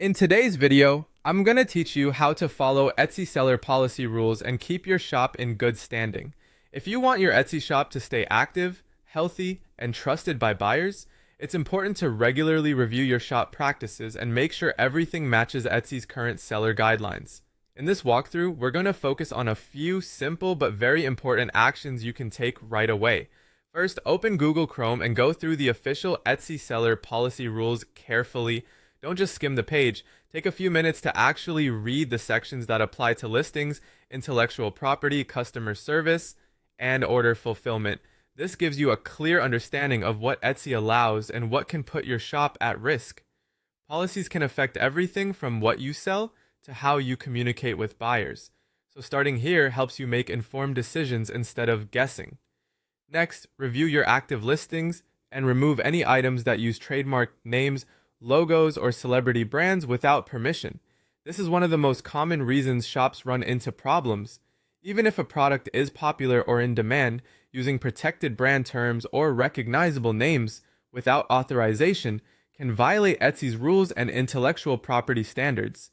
In today's video, I'm going to teach you how to follow Etsy seller policy rules and keep your shop in good standing. If you want your Etsy shop to stay active, healthy, and trusted by buyers, it's important to regularly review your shop practices and make sure everything matches Etsy's current seller guidelines. In this walkthrough, we're going to focus on a few simple but very important actions you can take right away. First, open Google Chrome and go through the official Etsy seller policy rules carefully. Don't just skim the page. Take a few minutes to actually read the sections that apply to listings, intellectual property, customer service, and order fulfillment. This gives you a clear understanding of what Etsy allows and what can put your shop at risk. Policies can affect everything from what you sell to how you communicate with buyers. So starting here helps you make informed decisions instead of guessing. Next, review your active listings and remove any items that use trademark names, logos, or celebrity brands without permission. This is one of the most common reasons shops run into problems. Even if a product is popular or in demand, using protected brand terms or recognizable names without authorization can violate Etsy's rules and intellectual property standards.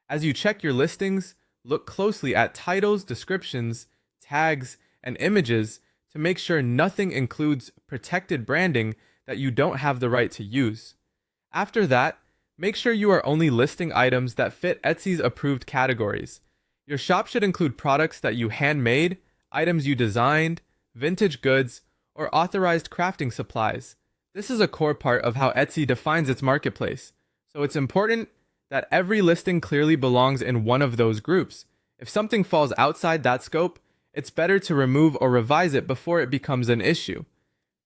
As you check your listings, look closely at titles, descriptions, tags, and images to make sure nothing includes protected branding that you don't have the right to use. After that, make sure you are only listing items that fit Etsy's approved categories. Your shop should include products that you handmade, items you designed, vintage goods, or authorized crafting supplies. This is a core part of how Etsy defines its marketplace, so it's important that every listing clearly belongs in one of those groups. If something falls outside that scope, it's better to remove or revise it before it becomes an issue.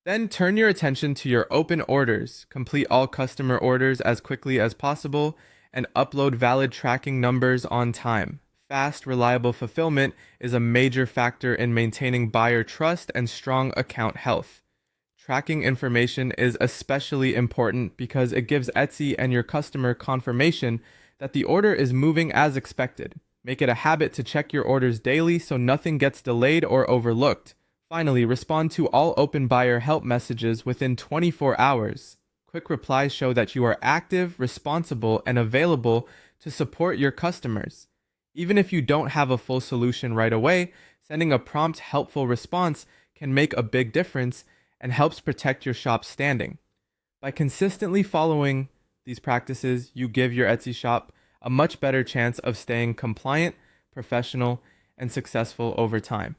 Then turn your attention to your open orders. Complete all customer orders as quickly as possible and upload valid tracking numbers on time. Fast, reliable fulfillment is a major factor in maintaining buyer trust and strong account health. Tracking information is especially important because it gives Etsy and your customer confirmation that the order is moving as expected. Make it a habit to check your orders daily so nothing gets delayed or overlooked. Finally, respond to all open buyer help messages within 24 hours. Quick replies show that you are active, responsible, and available to support your customers. Even if you don't have a full solution right away, sending a prompt, helpful response can make a big difference and helps protect your shop's standing. By consistently following these practices, you give your Etsy shop a much better chance of staying compliant, professional, and successful over time.